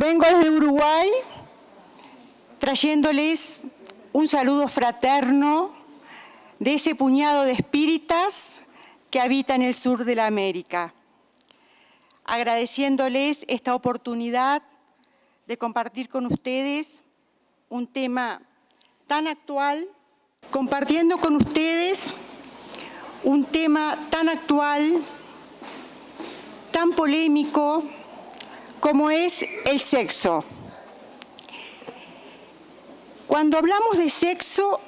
Vengo desde Uruguay trayéndoles un saludo fraterno de ese puñado de espíritas que habita en el sur de la América, agradeciéndoles esta oportunidad de compartir con ustedes un tema tan actual, compartiendo con ustedes un tema tan actual, tan polémico como es el sexo. Cuando hablamos de sexo,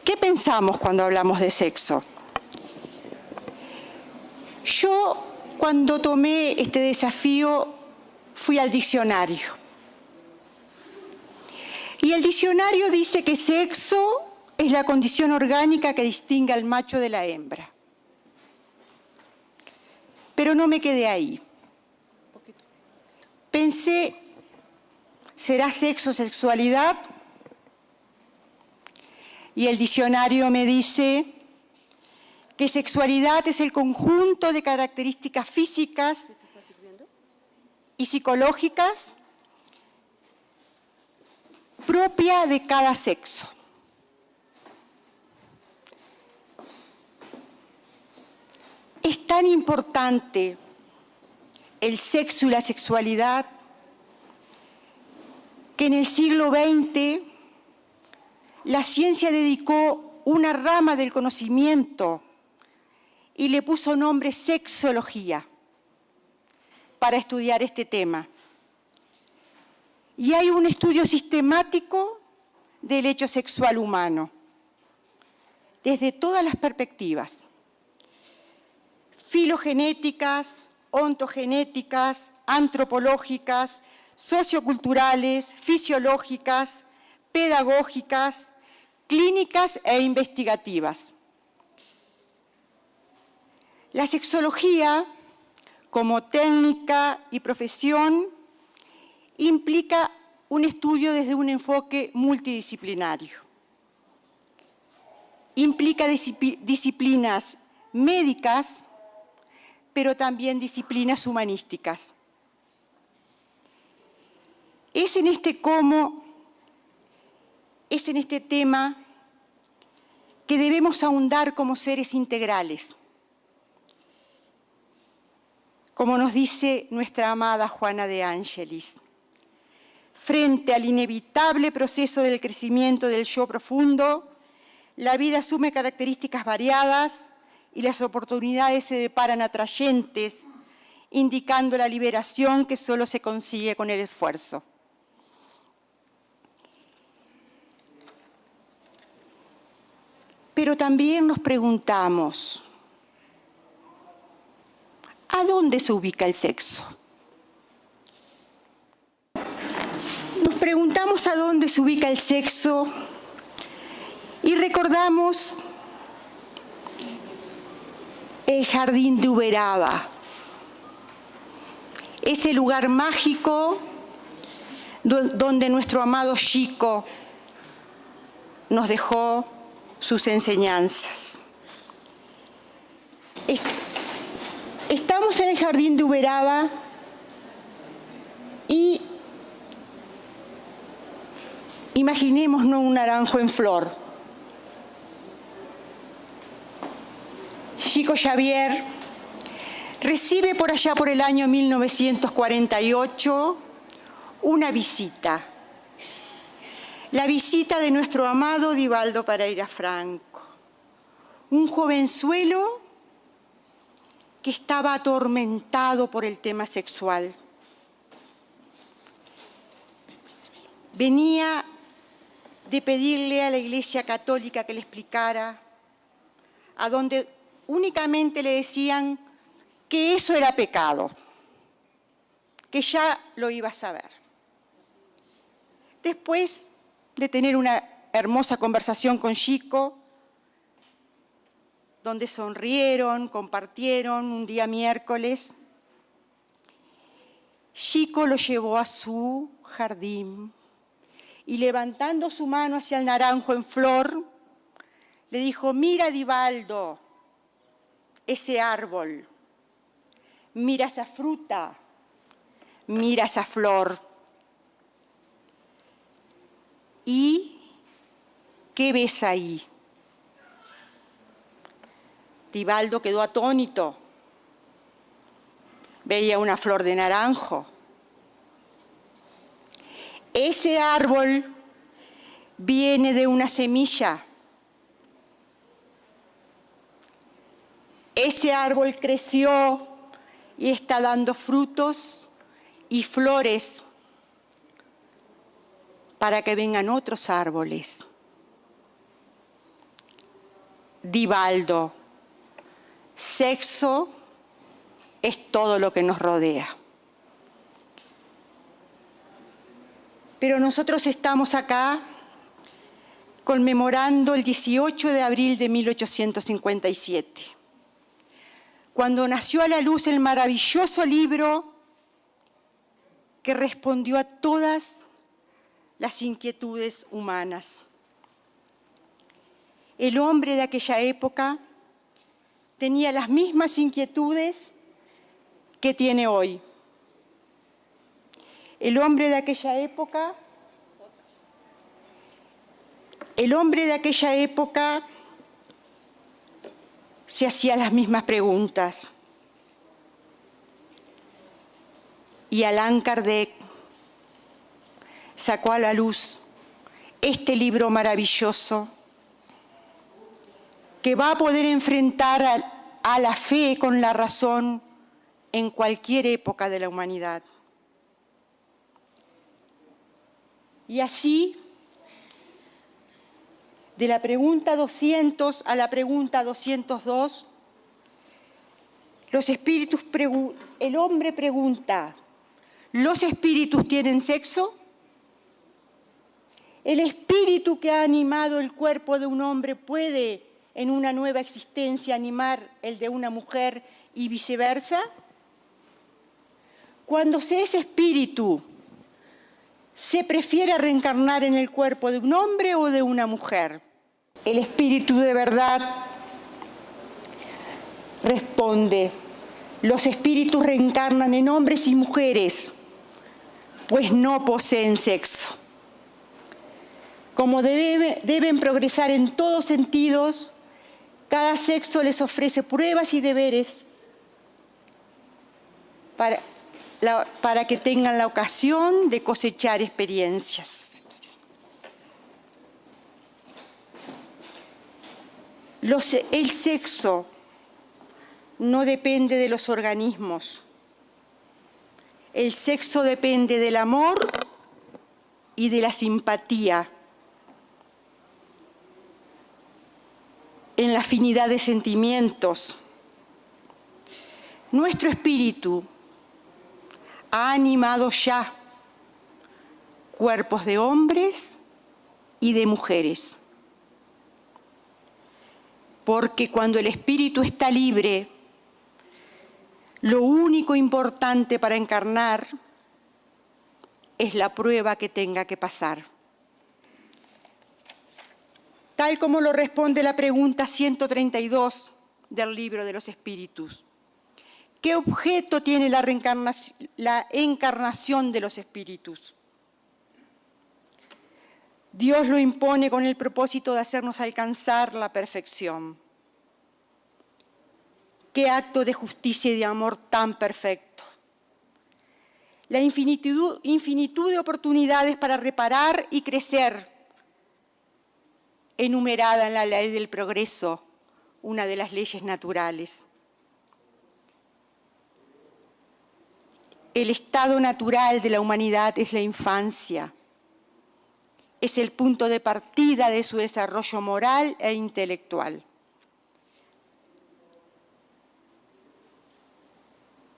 ¿qué pensamos cuando hablamos de sexo? Yo, cuando tomé este desafío, fui al diccionario. Y el diccionario dice que sexo es la condición orgánica que distingue al macho de la hembra. Pero no me quedé ahí. Pensé, ¿será sexo sexualidad? Y el diccionario me dice que sexualidad es el conjunto de características físicas y psicológicas propia de cada sexo. Es tan importante el sexo y la sexualidad que en el siglo XX la ciencia dedicó una rama del conocimiento y le puso nombre sexología para estudiar este tema. Y hay un estudio sistemático del hecho sexual humano, desde todas las perspectivas, filogenéticas, ontogenéticas, antropológicas, socioculturales, fisiológicas, pedagógicas, clínicas e investigativas. La sexología, como técnica y profesión, implica un estudio desde un enfoque multidisciplinario. Implica disciplinas médicas, pero también disciplinas humanísticas. Es en este tema que debemos ahondar como seres integrales. Como nos dice nuestra amada Juana de Ángelis, frente al inevitable proceso del crecimiento del yo profundo, la vida asume características variadas y las oportunidades se deparan atrayentes, indicando la liberación que solo se consigue con el esfuerzo. Pero también nos preguntamos, ¿a dónde se ubica el sexo? Nos preguntamos a dónde se ubica el sexo y recordamos el jardín de Uberaba, ese lugar mágico donde nuestro amado Chico nos dejó sus enseñanzas. Estamos en el jardín de Uberaba y imaginémonos un naranjo en flor. Chico Xavier recibe por allá por el año 1948 una visita. La visita de nuestro amado Divaldo Pereira Franco, un jovenzuelo que estaba atormentado por el tema sexual. Venía de pedirle a la Iglesia Católica que le explicara, a donde únicamente le decían que eso era pecado, que ya lo iba a saber. Después de tener una hermosa conversación con Chico, donde sonrieron, compartieron un día miércoles, Chico lo llevó a su jardín y levantando su mano hacia el naranjo en flor, le dijo, mira Divaldo, ese árbol, mira esa fruta, mira esa flor. ¿Y qué ves ahí? Divaldo quedó atónito. Veía una flor de naranjo. Ese árbol viene de una semilla. Ese árbol creció y está dando frutos y flores para que vengan otros árboles. Divaldo, sexo es todo lo que nos rodea. Pero nosotros estamos acá conmemorando el 18 de abril de 1857, cuando nació a la luz el maravilloso libro que respondió a todas las inquietudes humanas. El hombre de aquella época tenía las mismas inquietudes que tiene hoy. El hombre de aquella época se hacía las mismas preguntas. Y Allan Kardec sacó a la luz este libro maravilloso que va a poder enfrentar a la fe con la razón en cualquier época de la humanidad. Y así, de la pregunta 200 a la pregunta 202, el hombre pregunta: ¿los espíritus tienen sexo? ¿El espíritu que ha animado el cuerpo de un hombre puede, en una nueva existencia, animar el de una mujer y viceversa? Cuando ese espíritu se prefiere reencarnar en el cuerpo de un hombre o de una mujer. El espíritu de verdad responde: los espíritus reencarnan en hombres y mujeres, pues no poseen sexo. Como deben progresar en todos sentidos, cada sexo les ofrece pruebas y deberes para que tengan la ocasión de cosechar experiencias. El sexo no depende de los organismos. El sexo depende del amor y de la simpatía, en la afinidad de sentimientos. Nuestro espíritu ha animado ya cuerpos de hombres y de mujeres. Porque cuando el espíritu está libre, lo único importante para encarnar es la prueba que tenga que pasar. Tal como lo responde la pregunta 132 del Libro de los Espíritus. ¿Qué objeto tiene la encarnación de los espíritus? Dios lo impone con el propósito de hacernos alcanzar la perfección. ¡Qué acto de justicia y de amor tan perfecto! La infinitud de oportunidades para reparar y crecer, enumerada en la ley del progreso, una de las leyes naturales. El estado natural de la humanidad es la infancia. Es el punto de partida de su desarrollo moral e intelectual.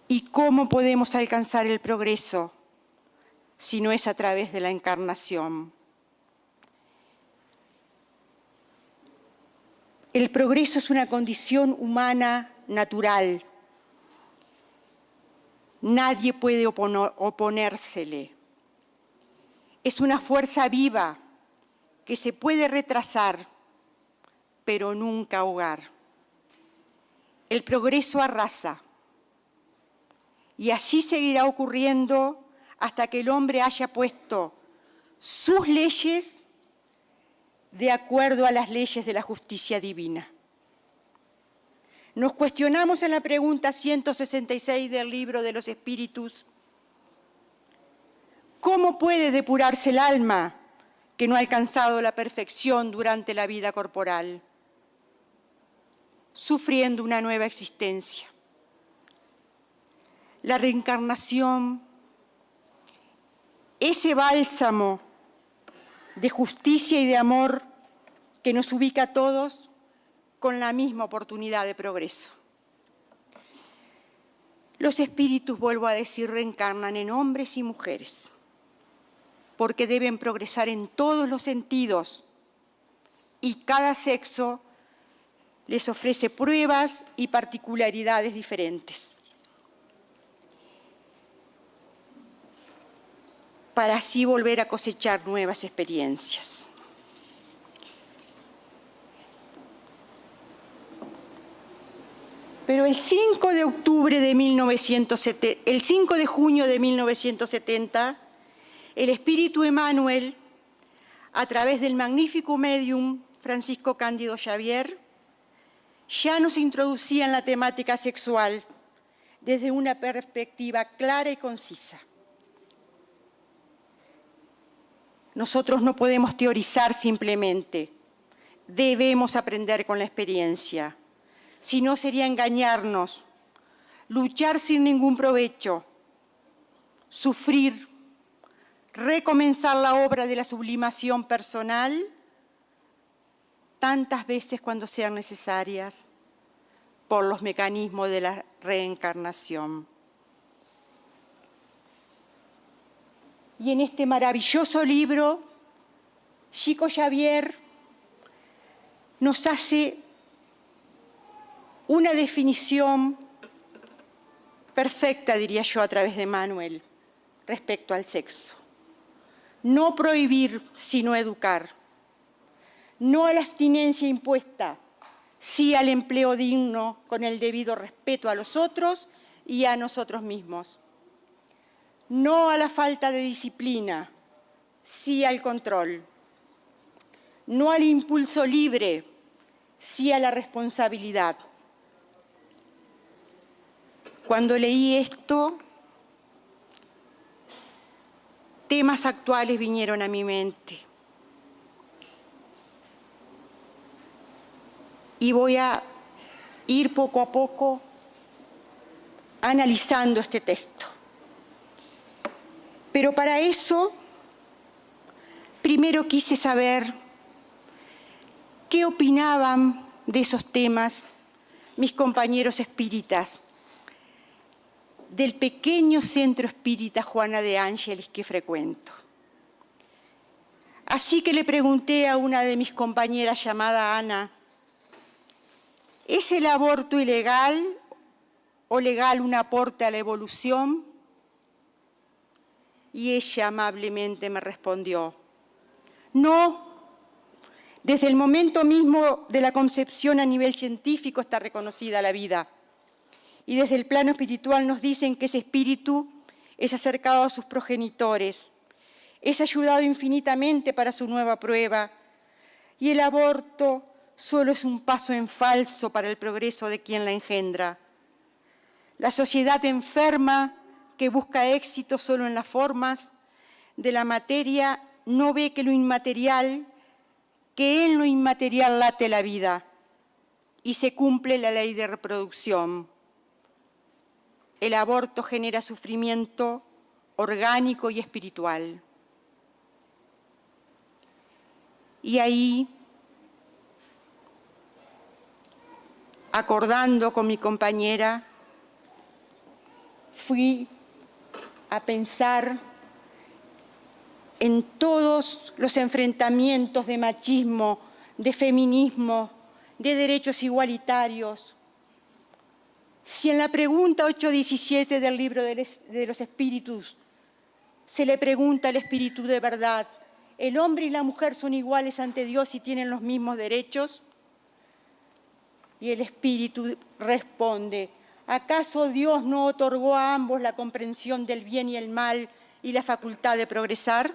¿Y cómo podemos alcanzar el progreso si no es a través de la encarnación? El progreso es una condición humana natural. Nadie puede oponérsele. Es una fuerza viva que se puede retrasar, pero nunca ahogar. El progreso arrasa. Y así seguirá ocurriendo hasta que el hombre haya puesto sus leyes de acuerdo a las leyes de la justicia divina. Nos cuestionamos en la pregunta 166 del Libro de los Espíritus: ¿cómo puede depurarse el alma que no ha alcanzado la perfección durante la vida corporal? Sufriendo una nueva existencia. La reencarnación, ese bálsamo de justicia y de amor que nos ubica a todos con la misma oportunidad de progreso. Los espíritus, vuelvo a decir, reencarnan en hombres y mujeres, porque deben progresar en todos los sentidos y cada sexo les ofrece pruebas y particularidades diferentes. Para así volver a cosechar nuevas experiencias. Pero el 5 de junio de 1970, el Espíritu Emmanuel, a través del magnífico médium Francisco Cándido Xavier, ya nos introducía en la temática sexual desde una perspectiva clara y concisa. Nosotros no podemos teorizar simplemente, debemos aprender con la experiencia. Si no, sería engañarnos, luchar sin ningún provecho, sufrir, recomenzar la obra de la sublimación personal tantas veces cuando sean necesarias por los mecanismos de la reencarnación. Y en este maravilloso libro, Chico Xavier nos hace una definición perfecta, diría yo, a través de Manuel, respecto al sexo. No prohibir, sino educar. No a la abstinencia impuesta, sí al empleo digno con el debido respeto a los otros y a nosotros mismos. No a la falta de disciplina, sí al control. No al impulso libre, sí a la responsabilidad. Cuando leí esto, temas actuales vinieron a mi mente. Y voy a ir poco a poco analizando este texto. Pero para eso, primero quise saber qué opinaban de esos temas mis compañeros espíritas del pequeño centro espírita Juana de Ángeles que frecuento. Así que le pregunté a una de mis compañeras llamada Ana, ¿es el aborto ilegal o legal un aporte a la evolución? Y ella amablemente me respondió, no, desde el momento mismo de la concepción a nivel científico está reconocida la vida. Y desde el plano espiritual nos dicen que ese espíritu es acercado a sus progenitores, es ayudado infinitamente para su nueva prueba, y el aborto solo es un paso en falso para el progreso de quien la engendra. La sociedad enferma que busca éxito solo en las formas de la materia no ve que en lo inmaterial late la vida y se cumple la ley de reproducción. El aborto genera sufrimiento orgánico y espiritual. Y ahí, acordando con mi compañera, fui a pensar en todos los enfrentamientos de machismo, de feminismo, de derechos igualitarios. Si en la pregunta 817 del Libro de los Espíritus se le pregunta al Espíritu de verdad, ¿el hombre y la mujer son iguales ante Dios y tienen los mismos derechos? Y el Espíritu responde, ¿Acaso Dios no otorgó a ambos la comprensión del bien y el mal y la facultad de progresar?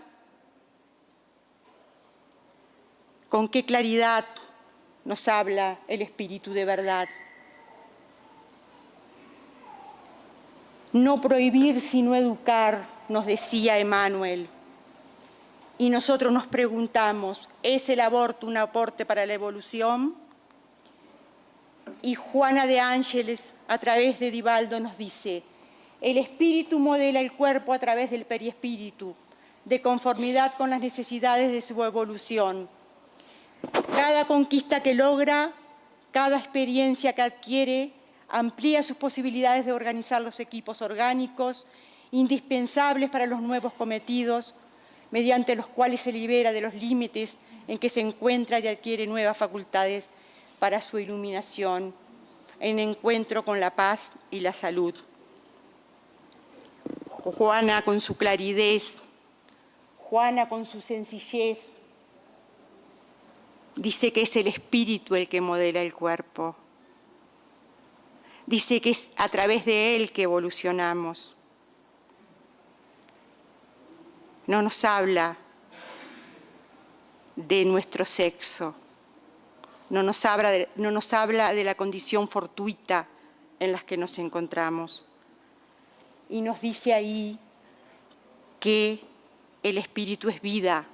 ¿Con qué claridad nos habla el Espíritu de verdad? No prohibir sino educar, nos decía Emmanuel. Y nosotros nos preguntamos, ¿es el aborto un aporte para la evolución? Y Juana de Ángeles, a través de Divaldo, nos dice, el espíritu modela el cuerpo a través del periespíritu, de conformidad con las necesidades de su evolución. Cada conquista que logra, cada experiencia que adquiere, amplía sus posibilidades de organizar los equipos orgánicos indispensables para los nuevos cometidos, mediante los cuales se libera de los límites en que se encuentra y adquiere nuevas facultades para su iluminación, en encuentro con la paz y la salud. Juana con su claridad, Juana con su sencillez, dice que es el espíritu el que modela el cuerpo. Dice que es a través de él que evolucionamos. No nos habla de nuestro sexo, no nos habla de la condición fortuita en la que nos encontramos. Y nos dice ahí que el espíritu es vida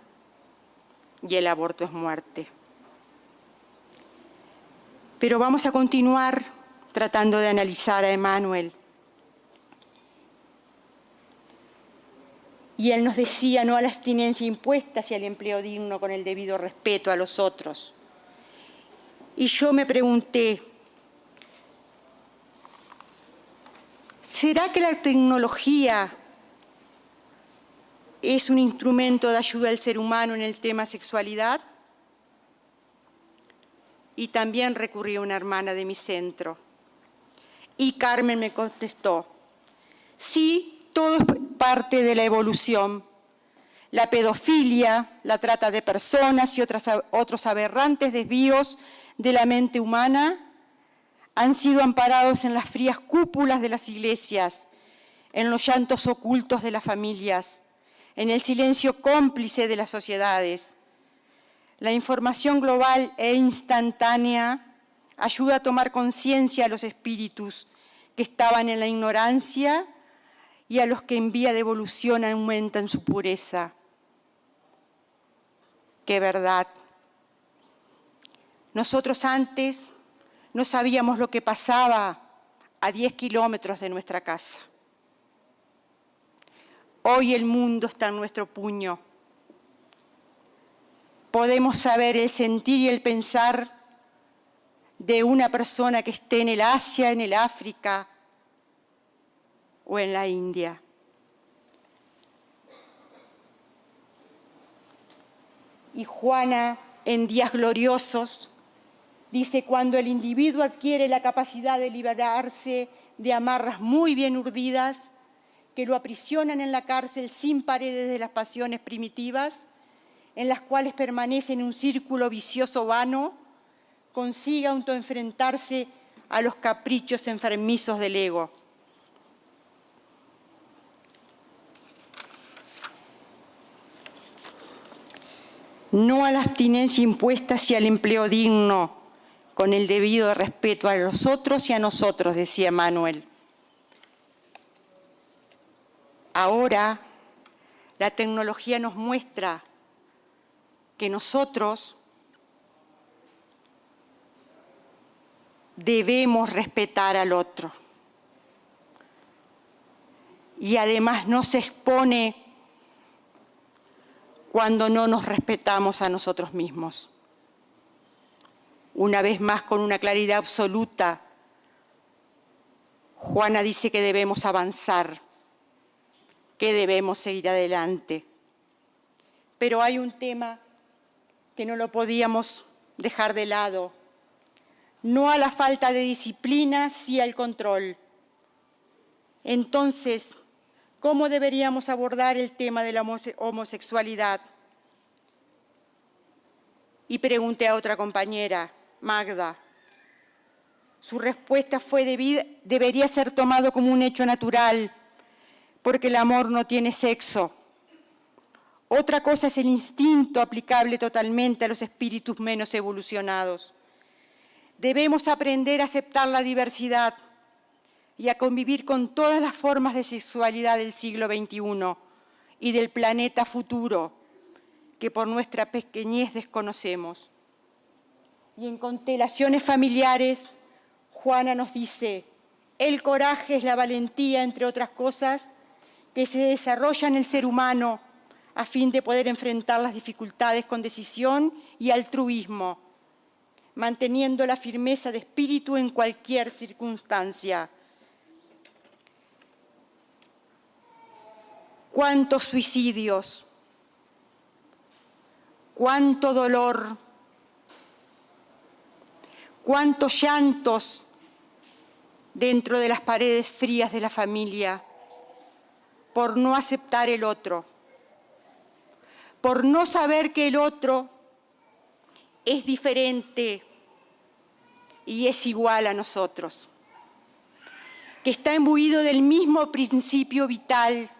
y el aborto es muerte. Pero vamos a continuar tratando de analizar a Emmanuel. Y él nos decía no a la abstinencia impuesta, sino al empleo digno con el debido respeto a los otros. Y yo me pregunté, ¿será que la tecnología es un instrumento de ayuda al ser humano en el tema sexualidad? Y también recurrí a una hermana de mi centro. Y Carmen me contestó, sí, todo es parte de la evolución. La pedofilia, la trata de personas y otros aberrantes desvíos de la mente humana han sido amparados en las frías cúpulas de las iglesias, en los llantos ocultos de las familias, en el silencio cómplice de las sociedades. La información global e instantánea ayuda a tomar conciencia a los espíritus que estaban en la ignorancia y a los que en vía de evolución aumentan su pureza. ¡Qué verdad! Nosotros antes no sabíamos lo que pasaba a 10 kilómetros de nuestra casa. Hoy el mundo está en nuestro puño. Podemos saber el sentir y el pensar de una persona que esté en el Asia, en el África o en la India. Y Juana, en Días Gloriosos, dice, cuando el individuo adquiere la capacidad de liberarse de amarras muy bien urdidas que lo aprisionan en la cárcel sin paredes de las pasiones primitivas, en las cuales permanece en un círculo vicioso vano, consiga autoenfrentarse a los caprichos enfermizos del ego. No a la abstinencia impuesta, sino al empleo digno, con el debido respeto a los otros y a nosotros, decía Emmanuel. Ahora, la tecnología nos muestra que nosotros debemos respetar al otro. Y además no se expone cuando no nos respetamos a nosotros mismos. Una vez más, con una claridad absoluta, Juana dice que debemos avanzar, que debemos seguir adelante. Pero hay un tema que no lo podíamos dejar de lado. No a la falta de disciplina, sí al control. Entonces, ¿cómo deberíamos abordar el tema de la homosexualidad? Y pregunté a otra compañera, Magda, Su respuesta fue: debería ser tomado como un hecho natural, porque el amor no tiene sexo. Otra cosa es el instinto aplicable totalmente a los espíritus menos evolucionados. Debemos aprender a aceptar la diversidad y a convivir con todas las formas de sexualidad del siglo XXI y del planeta futuro que por nuestra pequeñez desconocemos. Y en Constelaciones Familiares, Juana nos dice: el coraje es la valentía, entre otras cosas, que se desarrolla en el ser humano a fin de poder enfrentar las dificultades con decisión y altruismo, manteniendo la firmeza de espíritu en cualquier circunstancia. Cuántos suicidios, cuánto dolor, cuántos llantos dentro de las paredes frías de la familia por no aceptar el otro, por no saber que el otro es diferente y es igual a nosotros, que está imbuido del mismo principio vital,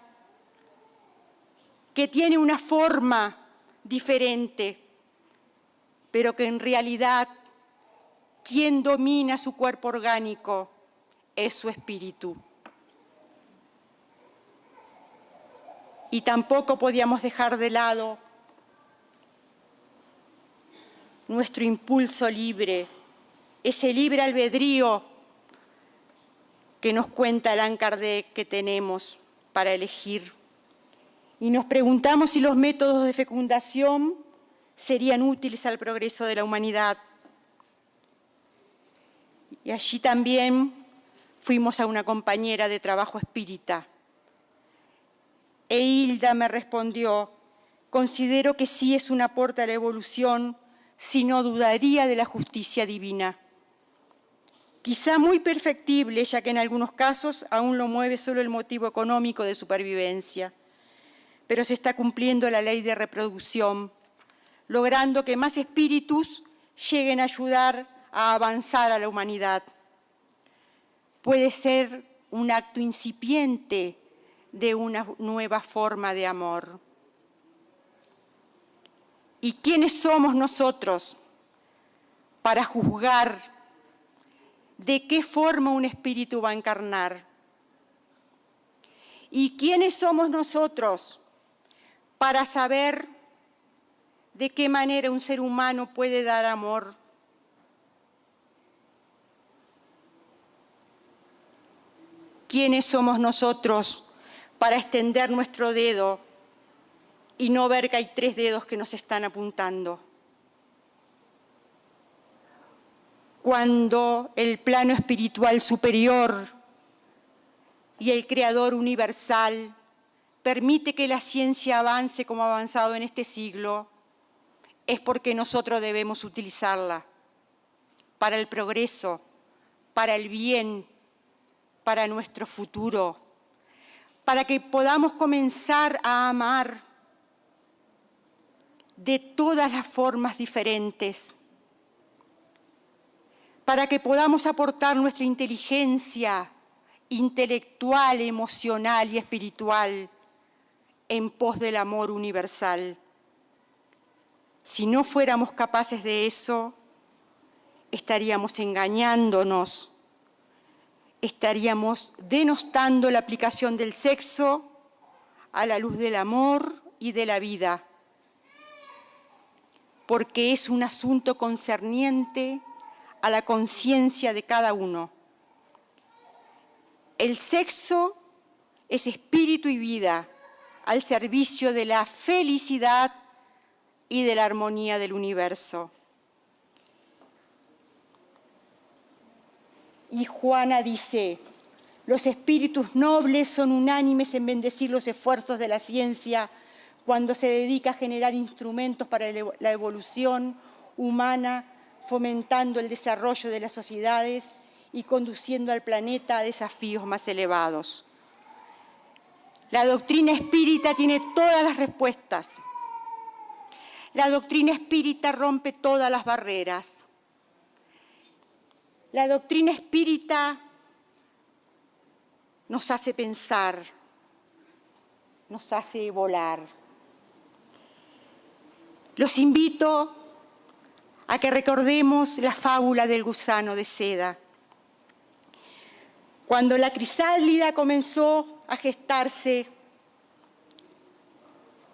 que tiene una forma diferente, pero que en realidad quien domina su cuerpo orgánico es su espíritu. Y tampoco podíamos dejar de lado nuestro impulso libre, ese libre albedrío que nos cuenta Allan Kardec que tenemos para elegir. Y nos preguntamos si los métodos de fecundación serían útiles al progreso de la humanidad. Y allí también fuimos a una compañera de trabajo espírita. E Hilda me respondió: considero que sí es un aporte a la evolución, si no dudaría de la justicia divina. Quizá muy perfectible, ya que en algunos casos aún lo mueve solo el motivo económico de supervivencia. Pero se está cumpliendo la ley de reproducción, logrando que más espíritus lleguen a ayudar a avanzar a la humanidad. Puede ser un acto incipiente de una nueva forma de amor. ¿Y quiénes somos nosotros para juzgar de qué forma un espíritu va a encarnar? ¿Y quiénes somos nosotros para saber de qué manera un ser humano puede dar amor? ¿Quiénes somos nosotros para extender nuestro dedo y no ver que hay 3 dedos que nos están apuntando? Cuando el plano espiritual superior y el Creador universal permite que la ciencia avance como ha avanzado en este siglo, es porque nosotros debemos utilizarla para el progreso, para el bien, para nuestro futuro, para que podamos comenzar a amar de todas las formas diferentes, para que podamos aportar nuestra inteligencia intelectual, emocional y espiritual en pos del amor universal. Si no fuéramos capaces de eso, estaríamos engañándonos, estaríamos denostando la aplicación del sexo a la luz del amor y de la vida, porque es un asunto concerniente a la conciencia de cada uno. El sexo es espíritu y vida al servicio de la felicidad y de la armonía del universo. Y Juana dice: los espíritus nobles son unánimes en bendecir los esfuerzos de la ciencia cuando se dedica a generar instrumentos para la evolución humana, fomentando el desarrollo de las sociedades y conduciendo al planeta a desafíos más elevados. La doctrina espírita tiene todas las respuestas. La doctrina espírita rompe todas las barreras. La doctrina espírita nos hace pensar, nos hace volar. Los invito a que recordemos la fábula del gusano de seda. Cuando la crisálida comenzó a gestarse,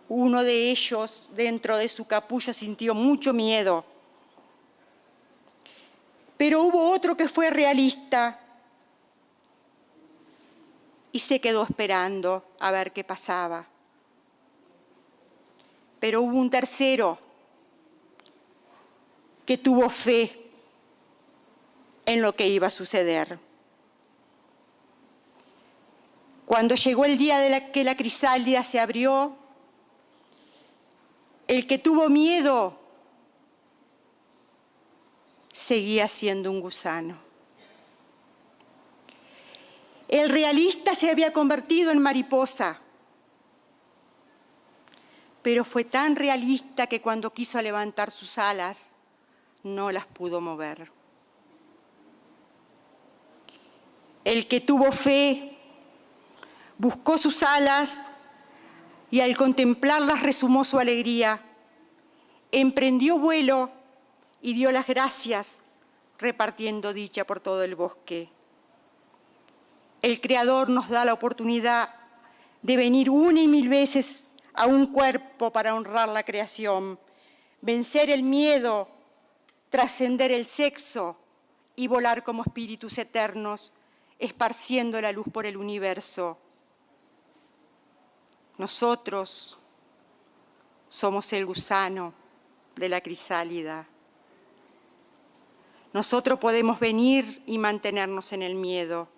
uno de ellos, dentro de su capullo, sintió mucho miedo. Pero hubo otro que fue realista y se quedó esperando a ver qué pasaba. Pero hubo un tercero que tuvo fe en lo que iba a suceder. Cuando llegó el día de que la crisálida se abrió, el que tuvo miedo seguía siendo un gusano. El realista se había convertido en mariposa, pero fue tan realista que cuando quiso levantar sus alas, no las pudo mover. El que tuvo fe buscó sus alas y al contemplarlas resumó su alegría. Emprendió vuelo y dio las gracias, repartiendo dicha por todo el bosque. El Creador nos da la oportunidad de venir una y mil veces a un cuerpo para honrar la creación, vencer el miedo, trascender el sexo y volar como espíritus eternos, esparciendo la luz por el universo. Nosotros somos el gusano de la crisálida. Nosotros podemos venir y mantenernos en el miedo.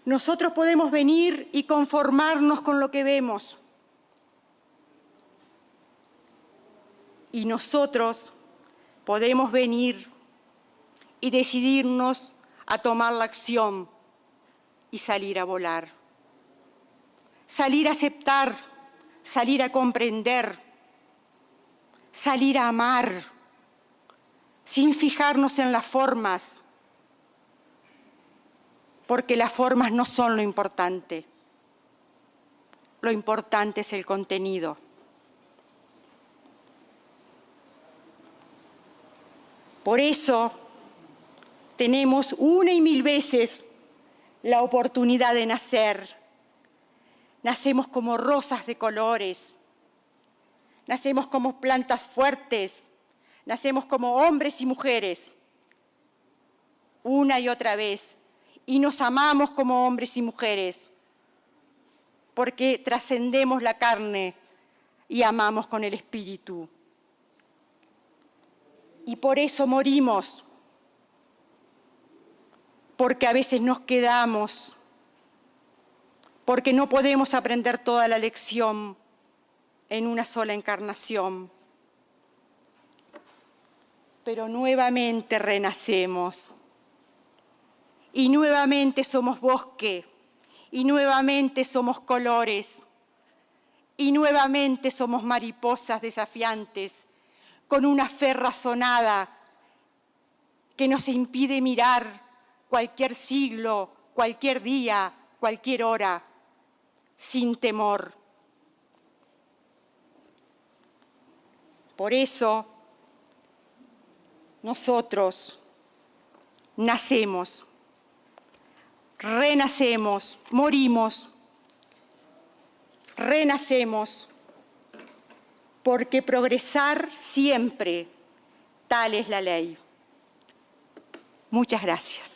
Nosotros podemos venir y conformarnos con lo que vemos. Y nosotros podemos venir y decidirnos a tomar la acción y salir a volar. Salir a aceptar, salir a comprender, salir a amar, sin fijarnos en las formas, porque las formas no son lo importante. Lo importante es el contenido. Por eso tenemos una y mil veces la oportunidad de nacer. Nacemos como rosas de colores, nacemos como plantas fuertes, nacemos como hombres y mujeres, una y otra vez, y nos amamos como hombres y mujeres, porque trascendemos la carne y amamos con el espíritu. Y por eso morimos, porque a veces nos quedamos, porque no podemos aprender toda la lección en una sola encarnación. Pero nuevamente renacemos, y nuevamente somos bosque, y nuevamente somos colores, y nuevamente somos mariposas desafiantes, con una fe razonada que nos impide mirar cualquier siglo, cualquier día, cualquier hora, sin temor. Por eso, nosotros nacemos, renacemos, morimos, renacemos, porque progresar siempre, tal es la ley. Muchas gracias.